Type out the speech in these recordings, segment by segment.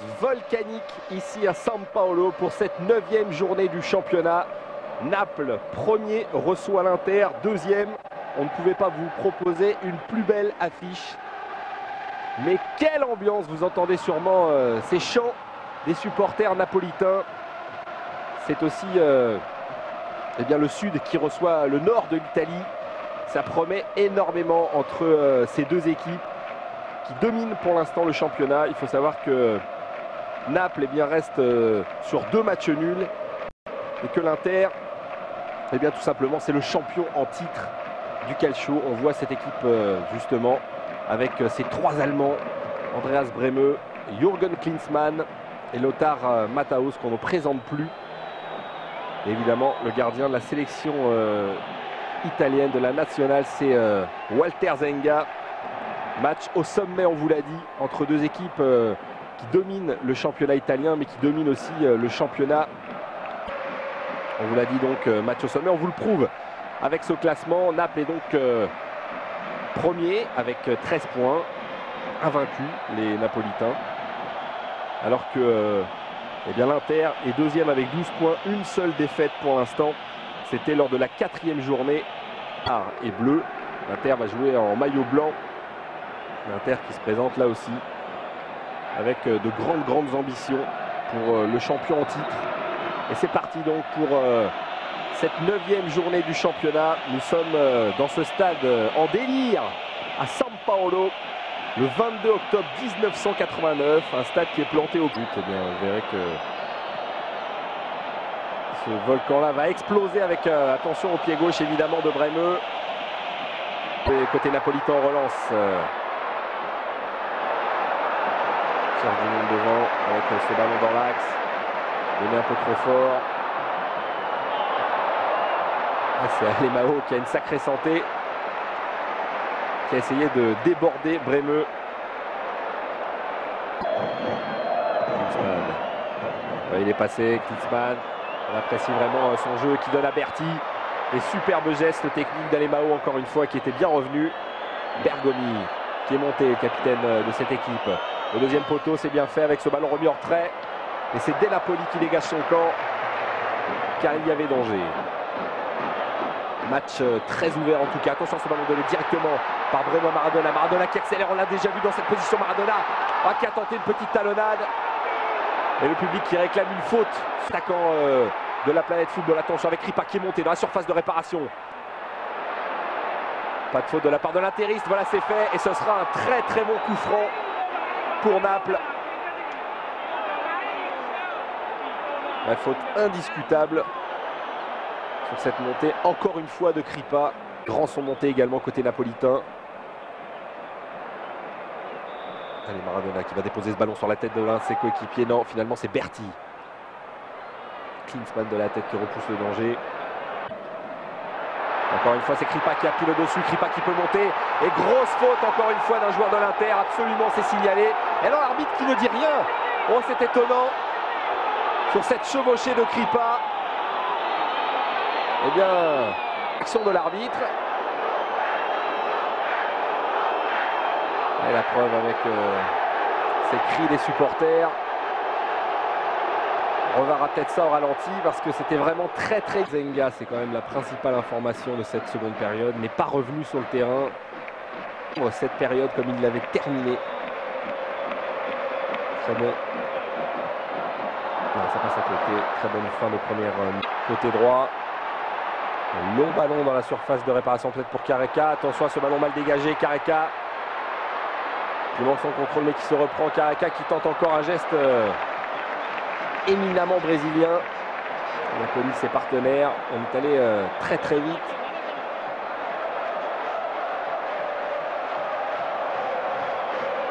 Volcanique ici à São Paulo pour cette 9e journée du championnat. Naples, premier, reçoit l'Inter, deuxième. On ne pouvait pas vous proposer une plus belle affiche. Mais quelle ambiance, vous entendez sûrement ces chants des supporters napolitains. C'est aussi bien, le sud qui reçoit le nord de l'Italie. Ça promet énormément entre ces deux équipes qui dominent pour l'instant le championnat. Il faut savoir que Naples reste sur 2 matchs nuls et que l'Inter, tout simplement, c'est le champion en titre du calcio. On voit cette équipe justement avec ces 3 Allemands, Andreas Brehme, Jürgen Klinsmann et Lothar Matthäus, qu'on ne présente plus. Et évidemment, le gardien de la sélection italienne de la nationale, c'est Walter Zenga. Match au sommet, on vous l'a dit, entre deux équipes qui dominent le championnat italien, mais qui dominent aussi le championnat. On vous l'a dit, donc match au sommet, on vous le prouve avec ce classement. Naples est donc premier avec 13 points, invaincus les Napolitains, alors que l'Inter est deuxième avec 12 points, une seule défaite pour l'instant. C'était lors de la 4e journée. Noir et bleu, l'Inter va jouer en maillot blanc. L'Inter qui se présente là aussi avec de grandes ambitions pour le champion en titre. Et c'est parti donc pour cette 9e journée du championnat. Nous sommes dans ce stade en délire à São Paulo, le 22 octobre 1989, un stade qui est planté au but. Eh bien, vous verrez que ce volcan-là va exploser avec, attention au pied gauche évidemment de Brehme. Et côté napolitain, on relance. Cherche du monde devant avec ce ballon dans l'axe. Donné un peu trop fort. Ah, c'est Alemão qui a une sacrée santé, qui a essayé de déborder Brehme. Klinsmann. Ouais, il est passé, Klinsmann. On apprécie vraiment son jeu qui donne à Berti. Les superbes gestes techniques d'Alemão, encore une fois, qui était bien revenu. Bergomi qui est monté, capitaine de cette équipe. Le deuxième poteau, c'est bien fait avec ce ballon remis en retrait. Et c'est De Napoli qui dégage son camp, car il y avait danger. Match très ouvert en tout cas. Attention, ce ballon donné directement par Brehme à Maradona. Maradona qui accélère, on l'a déjà vu dans cette position. Maradona qui a tenté une petite talonnade. Et le public qui réclame une faute. Attaquant de la planète football. Attention avec Kripa qui est monté dans la surface de réparation. Pas de faute de la part de l'interiste. Voilà, c'est fait. Et ce sera un très bon coup franc pour Naples. La faute indiscutable sur cette montée, encore une fois de Kripa. Grand son monté également côté napolitain. Allez, Maradona qui va déposer ce ballon sur la tête de l'un de ses coéquipiers. Non, finalement c'est Berti. Klinsmann de la tête qui repousse le danger. Encore une fois, c'est Kripa qui appuie le dessus. Kripa qui peut monter. Et grosse faute encore une fois d'un joueur de l'Inter. Absolument, c'est signalé. Et alors l'arbitre qui ne dit rien. Oh, c'est étonnant. Sur cette chevauchée de Kripa. Eh bien, action de l'arbitre. Et la preuve avec ces cris des supporters. On reverra peut-être ça au ralenti parce que c'était vraiment très. Zenga, c'est quand même la principale information de cette seconde période, n'est pas revenu sur le terrain. Cette période comme il l'avait terminée. Très bon. Non, ça passe à côté. Très bonne fin de première côté droit. Un long ballon dans la surface de réparation peut-être pour Careca. Attention à ce ballon mal dégagé. Careca qui manque son contrôle mais qui se reprend. Careca qui tente encore un geste éminemment brésilien. Napoli, ses partenaires. On est allé très vite.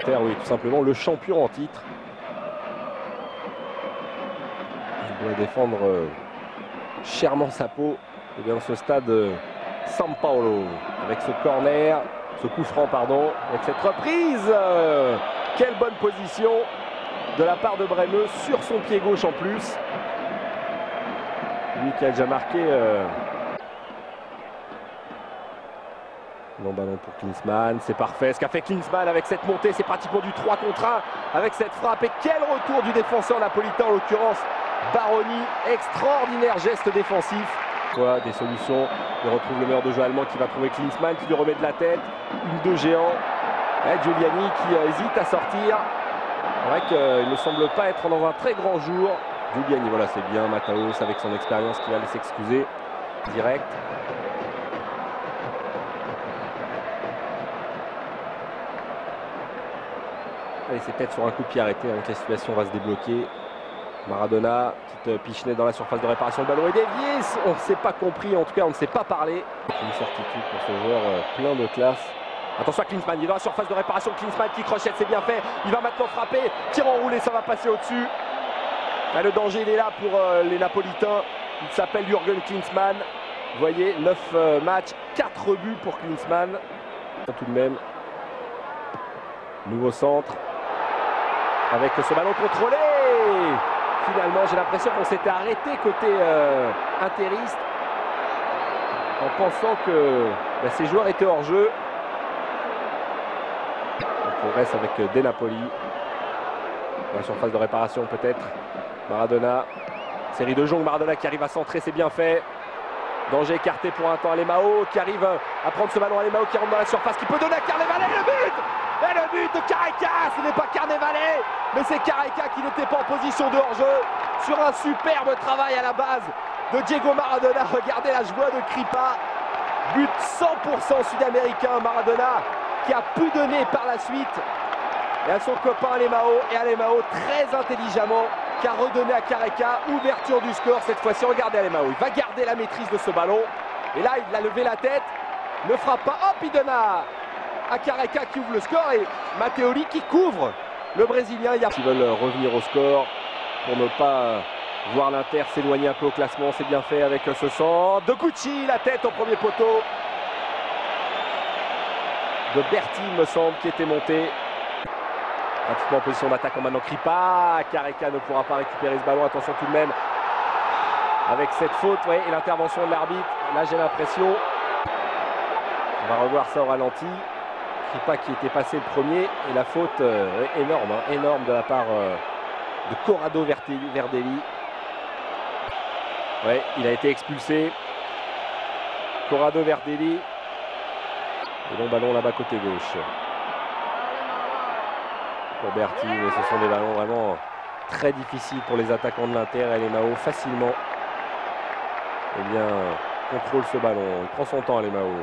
Oui, tout simplement le champion en titre. Il doit défendre chèrement sa peau dans ce stade São Paulo. Avec ce corner, ce coup franc, pardon, avec cette reprise. Quelle bonne position de la part de Brehme sur son pied gauche en plus. Lui qui a déjà marqué Long ballon pour Klinsmann, c'est parfait. Ce qu'a fait Klinsmann avec cette montée, c'est pratiquement du 3 contre 1 avec cette frappe. Et quel retour du défenseur napolitain, en l'occurrence Baroni. Extraordinaire geste défensif. Voilà, des solutions. Il retrouve le meilleur de jeu allemand qui va trouver Klinsmann, qui lui remet de la tête. Une de géant. Et Giuliani qui hésite à sortir. C'est vrai qu'il ne semble pas être dans un très grand jour. Giuliani, voilà, c'est bien. Mataos avec son expérience qui va aller s'excuser. Direct. Allez, c'est peut-être sur un coup de pied arrêté que la situation va se débloquer. Maradona, petite pichenette dans la surface de réparation, le ballon est dévié. On ne s'est pas compris, en tout cas on ne s'est pas parlé. Une certitude pour ce joueur plein de classe. Attention à Klinsmann, il est dans la surface de réparation. Klinsmann qui crochette, c'est bien fait. Il va maintenant frapper, tir enroulé, ça va passer au-dessus. Le danger il est là pour les Napolitains. Il s'appelle Jürgen Klinsmann. Vous voyez, 9 matchs, 4 buts pour Klinsmann. Tout de même, nouveau centre. Avec ce ballon contrôlé. Finalement, j'ai l'impression qu'on s'était arrêté côté interiste en pensant que ces joueurs étaient hors jeu. On progresse avec De Napoli. Dans la surface de réparation peut-être. Maradona. Série de jongs. Maradona qui arrive à centrer, c'est bien fait. Danger écarté pour un temps. Alemão qui arrive à prendre ce ballon. Alemão qui rentre dans la surface, qui peut donner à Carnevale. Le but! Et le but de Careca, ce n'est pas Carnevale, mais c'est Careca qui n'était pas en position de hors-jeu sur un superbe travail à la base de Diego Maradona. Regardez la joie de Kripa. But 100% sud-américain. Maradona qui a pu donner par la suite et à son copain Alemão. Et Alemão très intelligemment qui a redonné à Careca. Ouverture du score cette fois-ci. Regardez Alemão, il va garder la maîtrise de ce ballon. Et là, il a levé la tête. Ne frappe pas. Hop, il donne à Careca qui ouvre le score et Matteoli qui couvre le Brésilien. Ils veulent revenir au score pour ne pas voir l'Inter s'éloigner un peu au classement. C'est bien fait avec ce centre de Gucci, la tête au premier poteau de Berti, il me semble, qui était monté. Pratiquement en position d'attaque en maintenant Kripa. Careca ne pourra pas récupérer ce ballon. Attention tout de même avec cette faute, ouais, et l'intervention de l'arbitre. Là j'ai l'impression, on va revoir ça au ralenti. Kripa qui était passé le premier et la faute énorme, énorme de la part de Corrado Verdelli. Ouais, il a été expulsé. Corrado Verdelli. Et long ballon là-bas côté gauche. Pour Berti, mais ce sont des ballons vraiment très difficiles pour les attaquants de l'Inter. Alemão facilement contrôle ce ballon. Il prend son temps Alemão.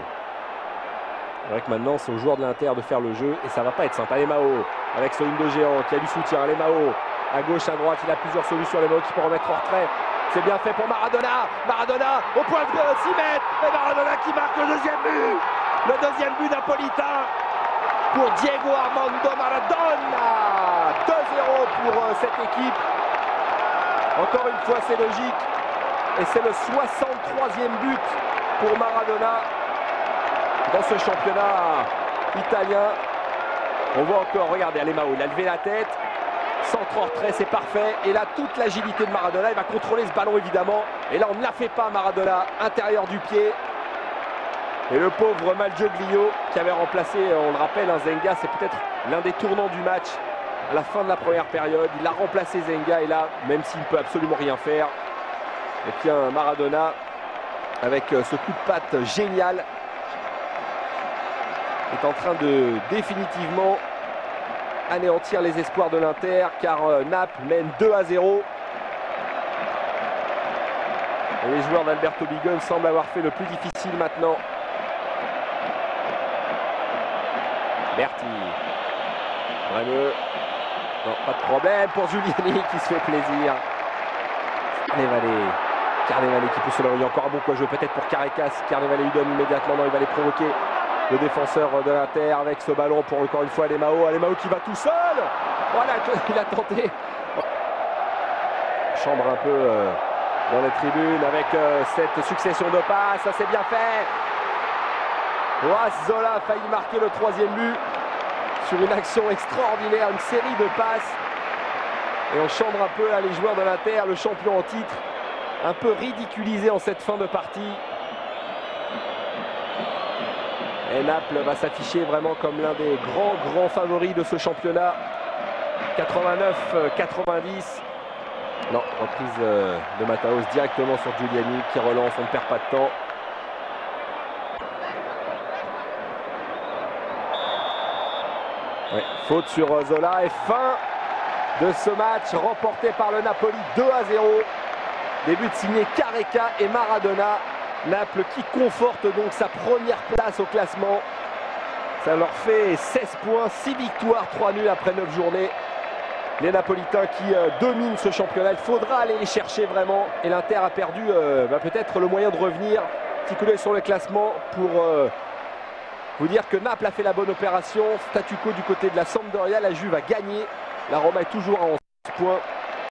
C'est vrai que maintenant c'est aux joueurs de l'Inter de faire le jeu et ça va pas être simple. Alemão avec ce ligne de géant qui a du soutien. Alemão à gauche, à droite, il a plusieurs solutions. Alemão qui peut remettre en retrait. C'est bien fait pour Maradona. Maradona au point de 6 mètres. Et Maradona qui marque le deuxième but. Le deuxième but napolitain pour Diego Armando Maradona. 2-0 pour cette équipe. Encore une fois c'est logique. Et c'est le 63e but pour Maradona dans ce championnat italien. On voit encore, regardez Alemão, il a levé la tête. Centre en retrait, c'est parfait. Et là, toute l'agilité de Maradona, il va contrôler ce ballon évidemment. Et là, on ne la fait pas Maradona, intérieur du pied. Et le pauvre Malgioglio qui avait remplacé, on le rappelle, Zenga, c'est peut-être l'un des tournants du match à la fin de la première période. Il a remplacé Zenga et là, même s'il ne peut absolument rien faire, et puis un Maradona avec ce coup de patte génial est en train de définitivement anéantir les espoirs de l'Inter car Naples mène 2-0. Et les joueurs d'Alberto Bigone semblent avoir fait le plus difficile maintenant. Berti. Bremeux. Non, pas de problème pour Giuliani qui se fait plaisir. Carnevale qui pousse le. Il y a encore un bon coup à jouer peut-être pour Carecas. Carnevale lui donne immédiatement. Non, il va les provoquer. Le défenseur de l'Inter avec ce ballon pour encore une fois Alemão. Alemão qui va tout seul. Voilà, il a tenté. Chambre un peu dans les tribunes avec cette succession de passes. Ça c'est bien fait. Zola a failli marquer le 3e but sur une action extraordinaire, une série de passes. Et on chambre un peu là, les joueurs de l'Inter, le champion en titre, un peu ridiculisé en cette fin de partie. Et Naples va s'afficher vraiment comme l'un des grands favoris de ce championnat. 89-90. Non, reprise de Mataos directement sur Giuliani qui relance, on ne perd pas de temps. Ouais, faute sur Zola et fin de ce match remporté par le Napoli 2-0. Début de signé Careca et Maradona. Naples qui conforte donc sa première place au classement. Ça leur fait 16 points, 6 victoires, 3 nuls après 9 journées. Les Napolitains qui dominent ce championnat. Il faudra aller les chercher vraiment. Et l'Inter a perdu peut-être le moyen de revenir. Petit coup d'œil sur le classement pour vous dire que Naples a fait la bonne opération. Statu quo du côté de la Sampdoria. La Juve a gagné. La Roma est toujours à 11 points.